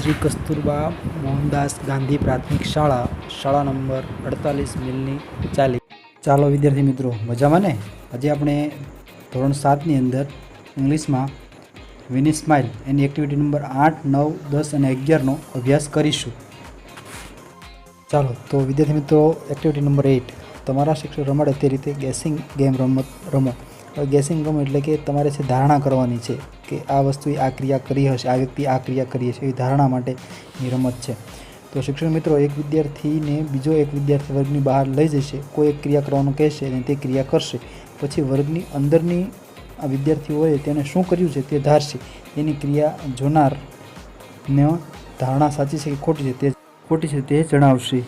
श्री कस्तूरबा मोहनदास गांधी प्राथमिक शाळा शाळा नंबर 48 मिलनी चाली। चालो विद्यार्थी मित्रों मजामां ने? आज આપણે ધોરણ 7 ની અંદર ઇંગ્લિશમાં વિની સ્માઇલ એની એક્ટિવિટી નંબર 8, 9, 10 અને 11 નો અભ્યાસ કરીશું। ચાલો તો વિદ્યાર્થી મિત્રો એક્ટિવિટી નંબર 8 તમારા શિક્ષક રમાડે તે રીતે ગેસિંગ ગેમ રમો। ગેસિંગ ગેમ એટલે કે તમારે છે ધારણા કરવાની છે કે આ વસ્તુએ આ ક્રિયા કરી હશે, આ વ્યક્તિ આ ક્રિયા કરી હશે, એવી ધારણા માટેની રમત છે। તો શિક્ષક મિત્રો એક વિદ્યાર્થીને બીજો એક વિદ્યાર્થી વર્ગની બહાર લઈ જશે, કોઈ એક ક્રિયા કરવાનું કહેશે અને તે ક્રિયા કરશે, પછી વર્ગની અંદરની આ વિદ્યાર્થીઓએ તેને શું કર્યું છે તે ધારશે, તેની ક્રિયા જોનારને ધારણા સાચી છે કે ખોટી છે તે જણાવશે।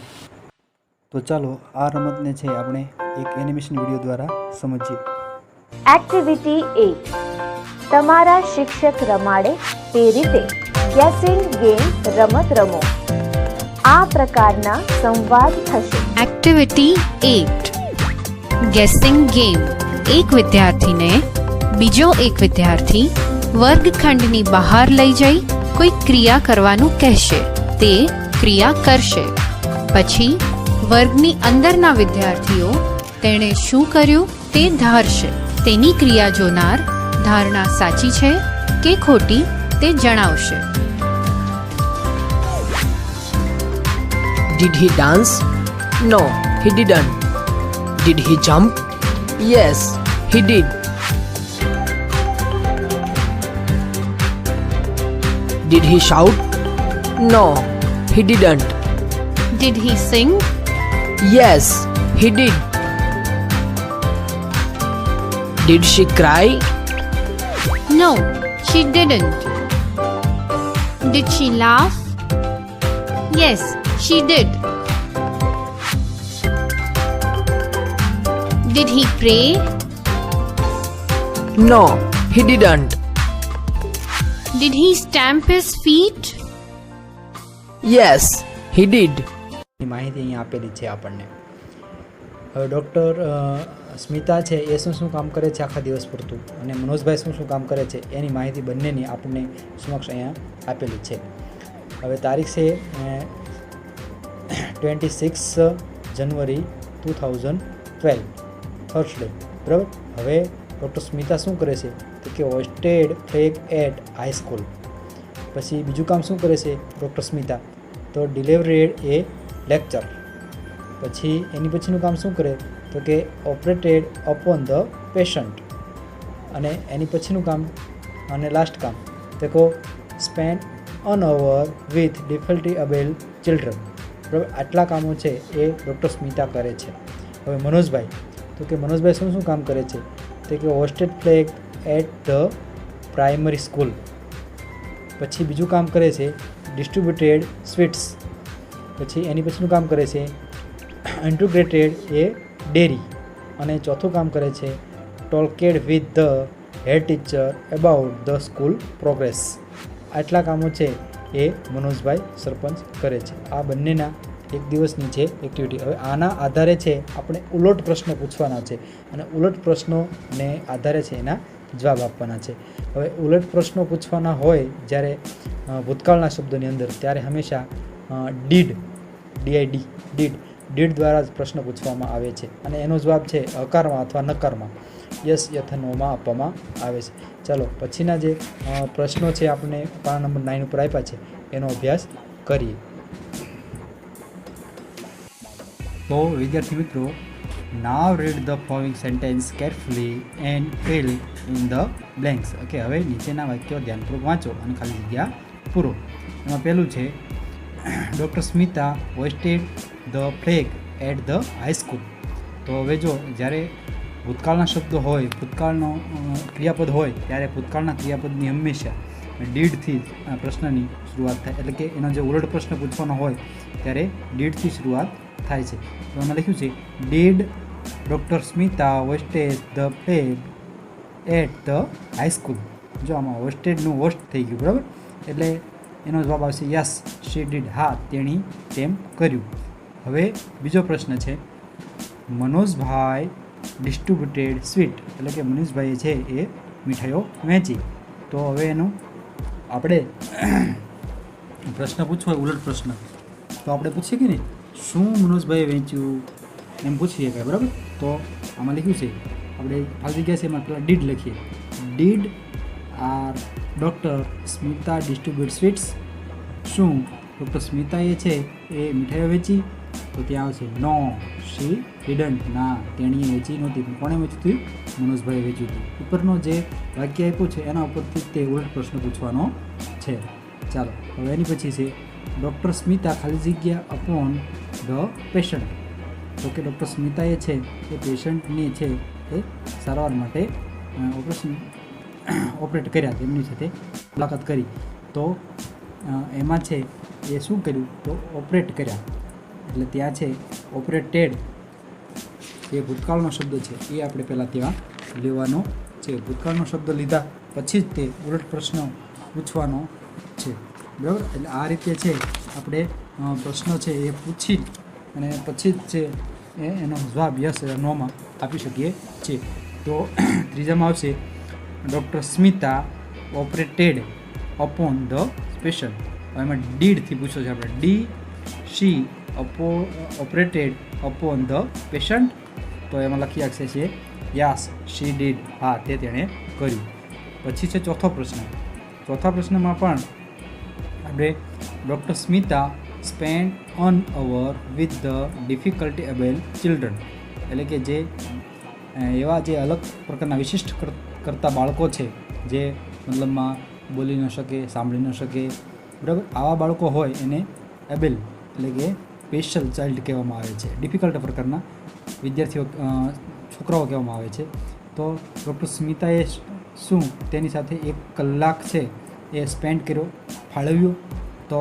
તો ચાલો આ રમતને છે આપણે એક એનિમેશન વિડીયો દ્વારા સમજીએ। એક્ટિવિટી 8 તમારા શિક્ષક રમાડે તે રીતે ગેસિંગ ગેમ રમત રમો। આ પ્રકારના સંવાદ થશે। Activity 8 guessing game. એક વિદ્યાર્થીને બીજો એક વિદ્યાર્થી વર્ગખંડની બહાર લઈ જઈ કોઈ ક્રિયા કરવાનું કહેશે, તે ક્રિયા કરશે, પછી વર્ગની અંદરના વિદ્યાર્થીઓ તેણે શું કર્યું તે ધારશે, તેની ક્રિયા જોનાર ધારણા સાચી છે કે ખોટી તે જણાવશે। Did he dance? No, he didn't. Did he jump? Yes, he did. Did he shout? No, he didn't. Did he sing? Yes, he did. Did she cry? No, she didn't. Did she laugh? Yes, she did. Did he pray? No, he didn't. Did he stamp his feet? Yes, he did. માહિતી અહીં આપેલી છે આપણને। હવે doctor Smita છે એ શું કામ કરે છે આખા દિવસ પૂરતું, અને મનોજભાઈ શું કામ કરે છે એની માહિતી બંનેની આપણને સમક્ષ અહીંયા આપેલી છે। હવે તારીખ છે 26 જનવરી 2012 થર્સડે, બરાબર। હવે ડૉક્ટર સ્મિતા શું કરે છે તો કે hoisted flag at high school. પછી બીજું કામ શું કરે છે ડૉક્ટર સ્મિતા તો ડિલિવરેડ એ લેક્ચર। પછી એની પછીનું કામ શું કરે તો કે ઓપરેટેડ અપોન ધ પેશન્ટ। અને એની પછીનું કામ અને લાસ્ટ કામ તો કહો spend an hour with difficulty able children, બરાબર। આટલા કામો છે એ ડૉક્ટર સ્મિતા કરે છે। હવે મનોજભાઈ તો કે મનોજભાઈ શું કામ કરે છે તો કે hoisted flag at the primary school. પછી બીજું કામ કરે છે ડિસ્ટ્રીબ્યુટેડ સ્વીટ્સ। પછી એની પછીનું કામ કરે છે ઇન્ટિગ્રેટેડ એ ડેરી। અને ચોથું કામ કરે છે talked with the head teacher about the school progress. આટલા કામો છે એ મનોજભાઈ સરપંચ કરે છે। આ બંનેના એક દિવસની છે એક્ટિવિટી। હવે આના આધારે છે આપણે ઉલટ પ્રશ્નો પૂછવાના છે અને ઉલટ પ્રશ્નોને આધારે છે એના જવાબ આપવાના છે। હવે ઉલટ પ્રશ્નો પૂછવાના હોય જ્યારે ભૂતકાળના શબ્દોની અંદર ત્યારે હંમેશા ડીડ દ્વારા જ પ્રશ્ન પૂછવામાં આવે છે અને એનો જવાબ છે હકારમાં અથવા નકારમાં, યસ યથ નોમાં આપવામાં આવે છે। ચાલો પછીના જે પ્રશ્નો છે આપણે પાના નંબર 9 ઉપર આપ્યા છે એનો અભ્યાસ કરીએ। તો વિદ્યાર્થી મિત્રો now read the following sentence carefully and fill in the blanks. Okay, હવે નીચેના વાક્યો ધ્યાનપૂર્વક વાંચો અને ખાલી જગ્યા પૂરો। એમાં પહેલું છે doctor Smita hoisted the flag at the high school. તો હવે જો જ્યારે ભૂતકાળના શબ્દો હોય, ભૂતકાળનો ક્રિયાપદ હોય ત્યારે ભૂતકાળના ક્રિયાપદની હંમેશા ડીડથી પ્રશ્નની શરૂઆત થાય, એટલે કે એનો જે ઉલટ પ્રશ્ન પૂછવાનો હોય ત્યારે ડીડથી શરૂઆત થાય છે। તો એમાં લખ્યું છે did doctor Smita hoisted the flag at the high school. જો આમાં હોસ્ટેડનું હોસ્ટ થઈ ગયું, બરાબર, એટલે એનો જવાબ આવશે યસ શી ડીડ, હા તેણી તેમ કર્યું। હવે બીજો પ્રશ્ન છે મનોજભાઈ ડિસ્ટ્રીબ્યુટેડ સ્વીટ, એટલે કે મનીષભાઈએ છે એ મીઠાઈઓ વહેંચી। તો હવે એનું આપણે પ્રશ્ન પૂછવો હોય ઉલટ પ્રશ્ન તો આપણે પૂછીએ કે નહીં શું મનોજભાઈએ વેચ્યું એમ પૂછીએ કે બરાબર. તો આમાં લખ્યું છે આપણે ખાલી જગ્યા છે એમાં પહેલાં ડીડ લખીએ. Did are doctor Smita distribute sweets. શું ડૉક્ટર સ્મિતાએ છે એ મીઠાઈઓ વેચી? તો ત્યાં આવશે નો શી ડીડન્ટ. ના, તેણીએ વેચી નહોતી. પણ કોણે વેચ્યું હતું? મનોજભાઈએ વેચ્યું હતું. ઉપરનો જે વાક્ય આપ્યું છે એના ઉપરથી તે ઉલટ પ્રશ્ન પૂછવાનો છે. ચાલો હવે એની પછી છે ડૉક્ટર સ્મિતા ખાલી જગ્યા અપોન ધ પેશન્ટ. તો કે ડૉક્ટર સ્મિતાએ છે એ પેશન્ટની છે એ સારવાર માટે ઓપરેટ કર્યા, તેમની સાથે મુલાકાત કરી. તો એમાં છે એ શું કર્યું? તો ઓપરેટ કર્યા. એટલે ત્યાં છે ઓપરેટેડ એ ભૂતકાળનો શબ્દ છે એ આપણે પહેલાં ત્યાં લેવાનો છે. ભૂતકાળનો શબ્દ લીધા પછી જ તે ઉલટ પ્રશ્ન પૂછવાનો છે, બરાબર. એટલે આ રીતે છે આપણે પ્રશ્ન છે એ પૂછી અને પછી જ છે એનો જવાબ યસ નોમાં આપી શકીએ છીએ. તો ત્રીજામાં આવશે doctor Smita operated upon the patient. એમાં ડીડથી પૂછો છે આપણે. Did she operated upon the patient. તો એમાં લખી આપશે છે યસ શી ડીડ. હા, તે તેણે કર્યું. પછી છે ચોથો પ્રશ્ન. ચોથા પ્રશ્નમાં પણ આપણે doctor Smita spend an hour with the difficulty able children. એટલે કે જે એવા જે અલગ પ્રકારના વિશિષ્ટ કરતા બાળકો છે જે મતલબમાં બોલી ન શકે, સાંભળી ન શકે, બરાબર. આવા બાળકો હોય એને એબેલ એટલે કે સ્પેશિયલ ચાઇલ્ડ કહેવામાં આવે છે. ડિફિકલ્ટ પ્રકારના વિદ્યાર્થીઓ છોકરાઓ કહેવામાં આવે છે. તો ડૉક્ટર સ્મિતાએ શું તેની સાથે 1 કલાક છે એ સ્પેન્ડ કર્યો, ફાળવ્યો. તો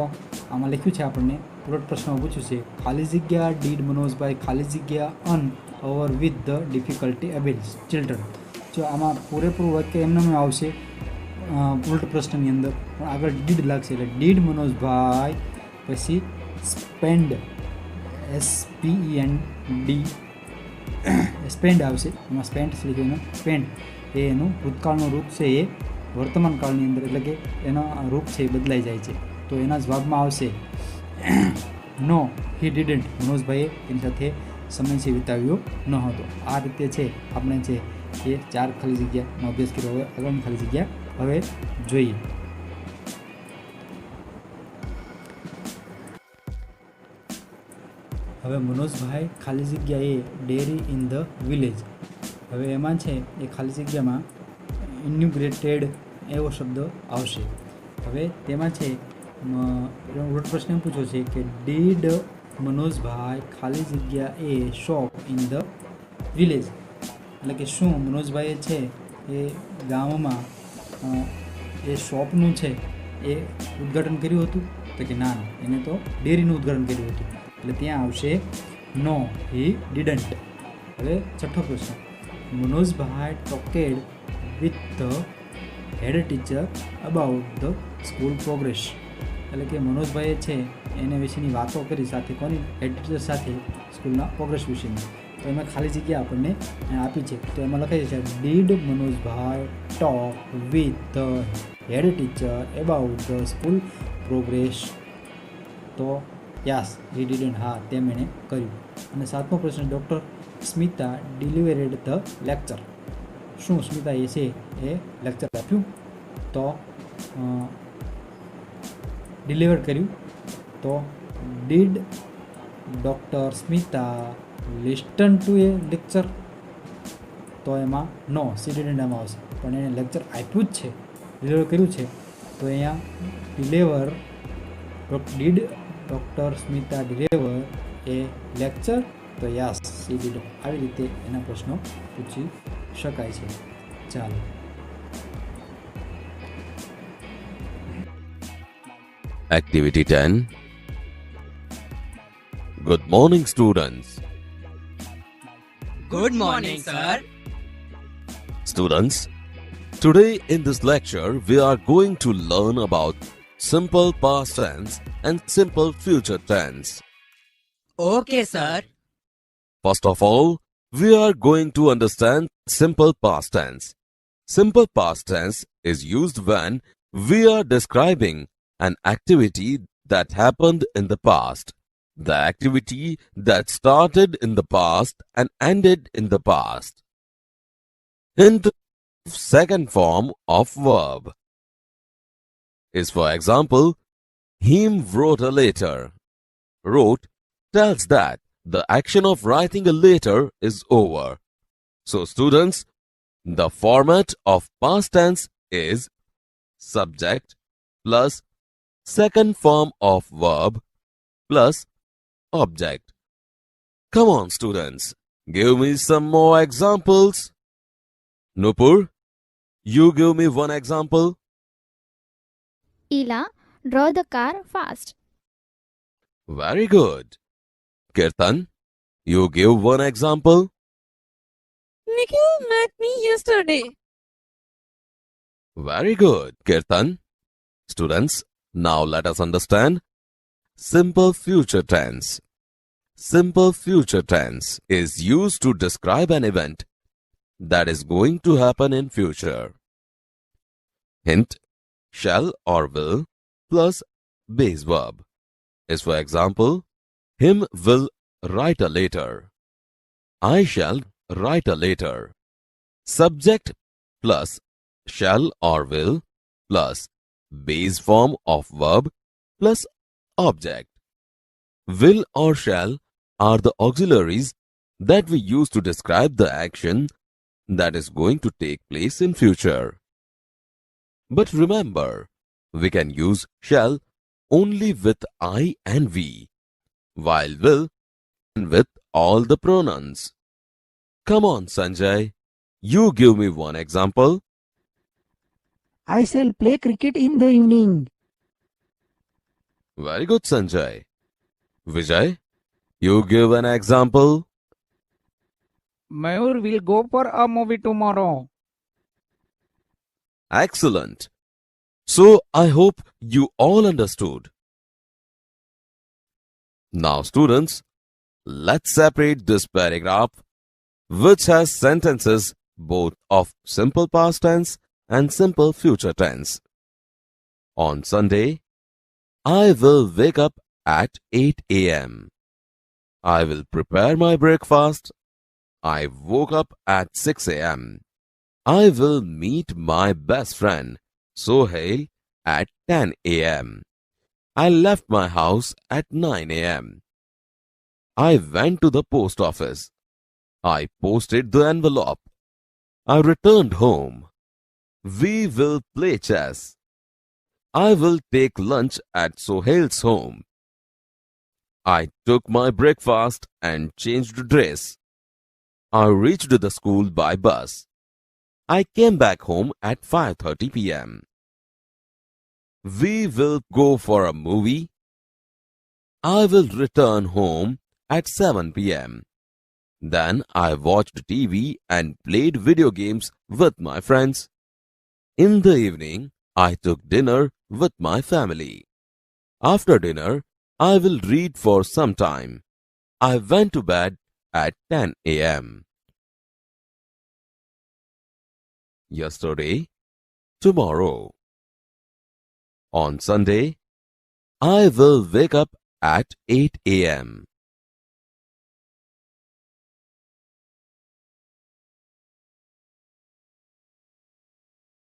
આમાં લખ્યું છે આપણને ઉલટ પ્રશ્નમાં પૂછ્યું છે ખાલી જગ્યા ડીડ મનોજભાઈ ખાલી જગ્યા an hour with the difficulty able children. જો આમાં પૂરેપૂરું વાક્ય એમને આવશે ઉલટ પ્રશ્નની અંદર, પણ આગળ ડીડ લાગશે એટલે ડીડ મનોજભાઈ પછી સ્પેન્ડ SPEND સ્પેન્ડ આવશે. એમાં સ્પેન્ડ લખ્યું સ્પેન્ડ એ એનું ભૂતકાળનું રૂપ છે એ વર્તમાન કાળની અંદર એટલે કે એનો રૂપ છે એ બદલાઈ જાય છે. તો એના જવાબમાં આવશે નો હી ડીડન્ટ. મનોજભાઈએ એની સાથે સમય છે વિતાવ્યો ન હતો. આ રીતે છે આપણે છે એ 4 ખાલી જગ્યાનો અભ્યાસ કર્યો. હવે આગળની ખાલી જગ્યા હવે જોઈએ. હવે મનોજભાઈ ખાલી જગ્યાએ ડેરી ઇન ધ વિલેજ. હવે એમાં છે એ ખાલી જગ્યામાં ઇન્યુગ્રેટેડ એવો શબ્દ આવશે. હવે તેમાં છે ઉલટ પ્રશ્ન એમ પૂછ્યો છે કે ડીડ મનોજભાઈ ખાલી જગ્યા એ શોપ ઇન ધ વિલેજ. એટલે કે શું મનોજભાઈએ છે એ ગામમાં એ શોપનું છે એ ઉદ્ઘાટન કર્યું હતું? તો કે ના, એને તો ડેરીનું ઉદ્ઘાટન કર્યું હતું. એટલે ત્યાં આવશે નો હી ડીડન્ટ. હવે છઠ્ઠો પ્રશ્ન Manojbhai talked with the head teacher about the school progress. એટલે કે મનોજભાઈએ છે એને વિશેની વાતો કરી સાથે કોની? હેડ ટીચર સાથે સ્કૂલના પ્રોગ્રેસ વિશેની. તો એમાં ખાલી જગ્યા આપણને આપી છે. તો એમાં લખાય છે did Manojbhai talk with the head teacher about the school progress. તો યસ હી ડીડન્ટ. હા, તેમ એણે કર્યું. અને સાતમો પ્રશ્ન doctor Smita delivered the lecture. શું સ્મિતાએ છે એ લેક્ચર આપ્યું? તો ડિલિવર કર્યું. તો did doctor Smita listen to a lecture. તો એમાં નો સી ડીડન્ટ એમાં આવશે. પણ એને લેક્ચર આપ્યું જ છે, ડિલિવર કર્યું છે. તો અહીંયા deliver did doctor Smita deliver A lecture. તો યસ સી ડીડ. આવી રીતે એના પ્રશ્નો પૂછી શકાય છે. ચાલો Activity 10. Good morning, students. Good morning, sir. Students, today in this lecture we are going to learn about simple past tense and simple future tense. Okay, sir. First of all, we are going to understand simple past tense. Simple past tense is used when we are describing an activity that happened in the past. The activity that started in the past and ended in the past. Hint: second form of verb is, for example, him wrote a letter. Wrote tells that the action of writing a letter is over. So students, the format of past tense is subject plus second form of verb plus object. Come on students, give me some more examples. Nupur, you give me one example. Ila, draw the car fast. Very good. Kirtan, you give one example. Nikhil met me yesterday. Very good, Kirtan. Students, now let us understand simple future tense. Simple future tense is used to describe an event that is going to happen in future. Hint: shall or will plus base verb is, for example, him will write a letter. I shall write a letter. Subject plus shall or will plus base form of verb plus object. Will or shall are the auxiliaries that we use to describe the action that is going to take place in future. But remember, we can use shall only with I and we, while will with all the pronouns. Come on, Sanjay, you give me one example. I shall play cricket in the evening. Very good, Sanjay. Vijay, you give an example. Mayur will go for a movie tomorrow. Excellent. So I hope you all understood. Now students, let's separate this paragraph, which has sentences both of simple past tense and simple future tense. On Sunday, I will wake up at 8 a.m. I will prepare my breakfast. I woke up at 6 a.m. I will meet my best friend, Sohail, at 10 a.m. I left my house at 9 a.m. I went to the post office. I posted the envelope. I returned home. We will play chess. I will take lunch at Sohail's home. I took my breakfast and changed dress. I reached the school by bus. I came back home at 5:30 p.m. We will go for a movie. I will return home at 7 p.m. Then I watched TV and played video games with my friends. In the evening, I took dinner with my family. After dinner, I will read for some time. I went to bed at 10 a.m. Yesterday, tomorrow. On Sunday, I will wake up at 8 a.m.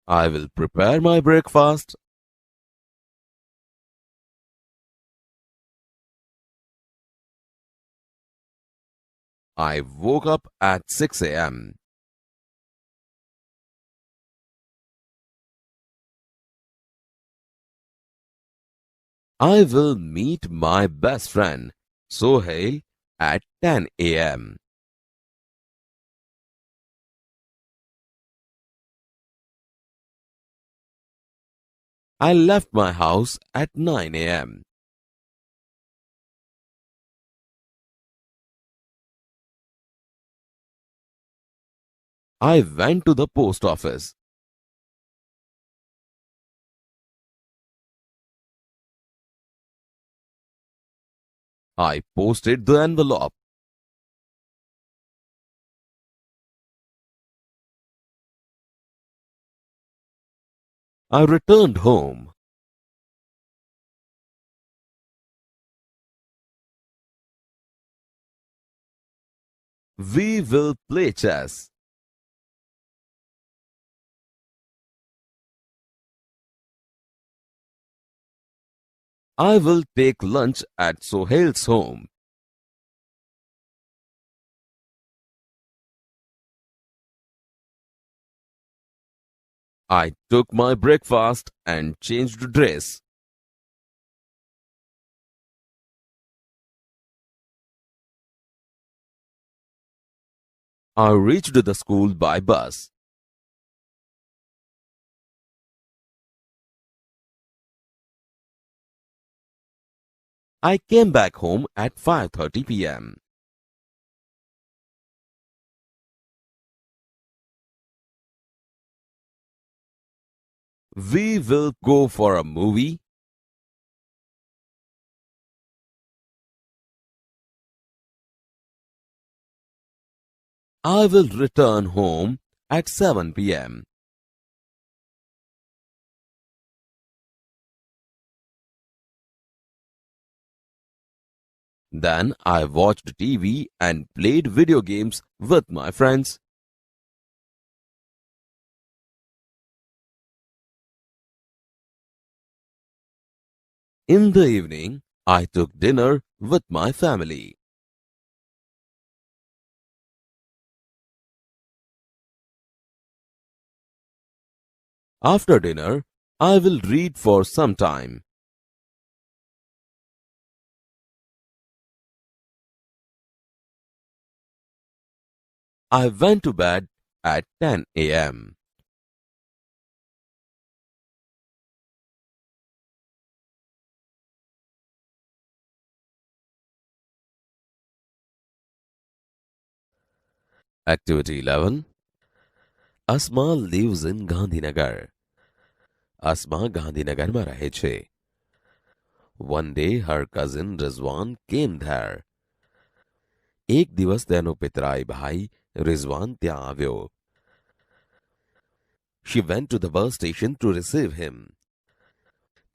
I will prepare my breakfast. I woke up at 6 a.m. I will meet my best friend, Sohail, at 10 a.m. I left my house at 9 a.m. I went to the post office. I posted the envelope. I returned home. We will play chess. I will take lunch at Sohail's home. I took my breakfast and changed dress. I reached the school by bus. I came back home at 5:30 p.m. We will go for a movie. I will return home at 7 p.m. Then I watched TV and played video games with my friends. In the evening, I took dinner with my family. After dinner, I will read for some time. I went to bed at 10 a.m. Activity 11. Asma lives in Gandhinagar. Asma ગાંધીનગરમાં રહે છે. One day her cousin Rizwan came there. એક દિવસ તેનો પિતરાઈ ભાઈ રિઝવાન ત્યાં આવ્યો. She went to the bus station to receive him.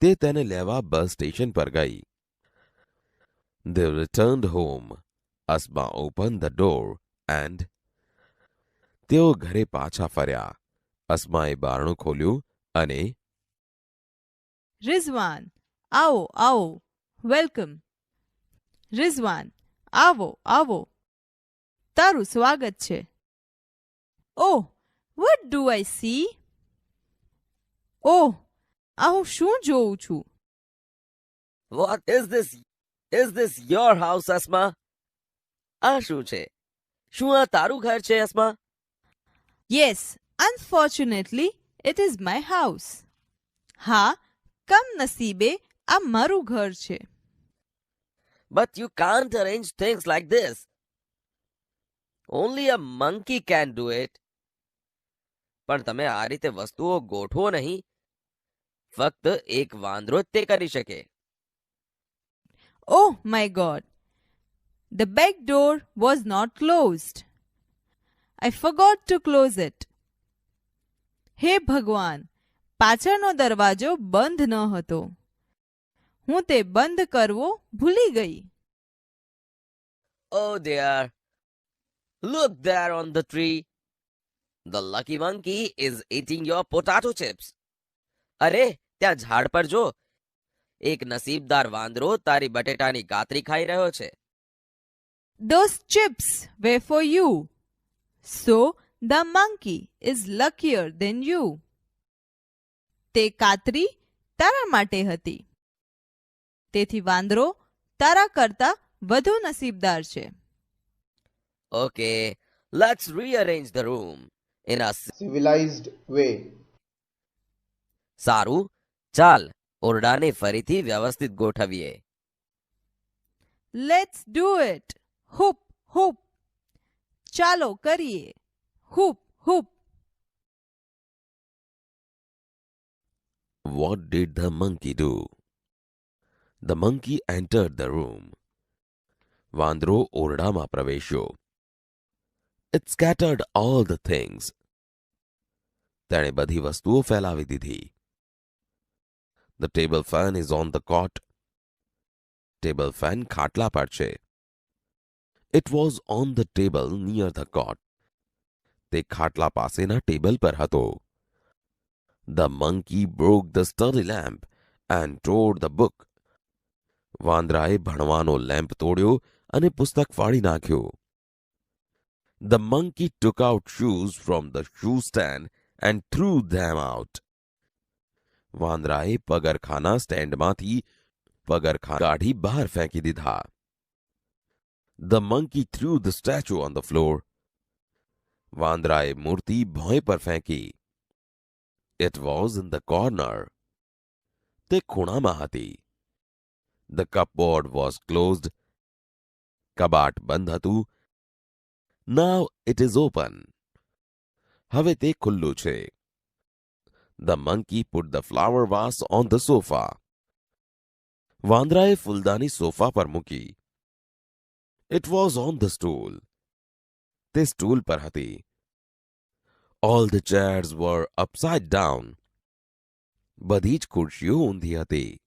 તે તેને લેવા બસ સ્ટેશન પર ગઈ. They returned home. Asma opened the door and તેઓ ઘરે પાછા ફર્યા. અસ્માએ બારણું ખોલ્યું અને Rizwan, आओ आओ, welcome. Rizwan, આવો આવો, તારું સ્વાગત છે. Oh, what do I see? Oh, આ હું શું જોઉં છું? What is this? Is this your house, Asma? આ શું છે? શું આ તારું ઘર છે, Asma? Yes, unfortunately, it is my house. હા, કમ નસીબે આ મારું ઘર છે. But you can't arrange things like this. Only a monkey can do it. પણ તમે આ રીતે વસ્તુઓ ગોઠવો નહીં. ફક્ત એક વાંદરો જ તે કરી શકે. Oh my God! The back door was not closed. I forgot to close it. હે ભગવાન, પાછળનો દરવાજો બંધ ન હતો. હું તે બંધ કરવો ભૂલી ગઈ. Oh dear. Look there on the tree. The lucky monkey is eating your potato chips. અરે, ત્યાં ઝાડ પર જો. એક નસીબદાર વાંદરો તારી બટેટાની કાતરી ખાઈ રહ્યો છે. Those chips were for you. So the monkey is luckier than you. તે કાતરી તારા માટે હતી. તેથી વાંદરો તારા કરતા વધુ નસીબદાર છે. Okay, let's rearrange the room in a civilized way. સારું, ચાલ ઓરડાને ફરીથી વ્યવસ્થિત ગોઠવીએ. Let's do it. Hoop, hoop. ચાલો કરીએ. Hoop, hoop. What did the monkey do? The monkey entered the room. વાંદરો ઓરડામાં પ્રવેશ્યો. It scattered all the things. તેણે બધી વસ્તુઓ ફેલાવી દીધી. The table fan is on the cot. Table fan ખાટલા પર છે. It was on the table near the cot. તે ખાટલા પાસેના ટેબલ પર હતો. The monkey broke the study lamp and tore the book. વાંદરાએ ભણવાનો લેમ્પ તોડ્યો અને પુસ્તક ફાડી નાખ્યો. The monkey took out shoes from the shoe stand and threw them out. વાંદરાએ પગરખાના સ્ટેન્ડમાંથી પગરખાં કાઢી બહાર ફેંકી દીધા. The monkey threw the statue on the floor. વાંદરાએ મૂર્તિ ભોંય પર ફેંકી. It was in the corner. તે ખૂણામાં હતી. The cupboard was closed. કબાટ બંધ હતું. Now it is open. હવે તે ખુલ્લું છે. The monkey put the flower vase on the sofa. વાંદરાએ ફૂલદાની સોફા પર મૂકી. It was on the stool. તે સ્ટૂલ પર હતી. All the chairs were upside down. બધી જ ખુરશીઓ ઊંધી હતી.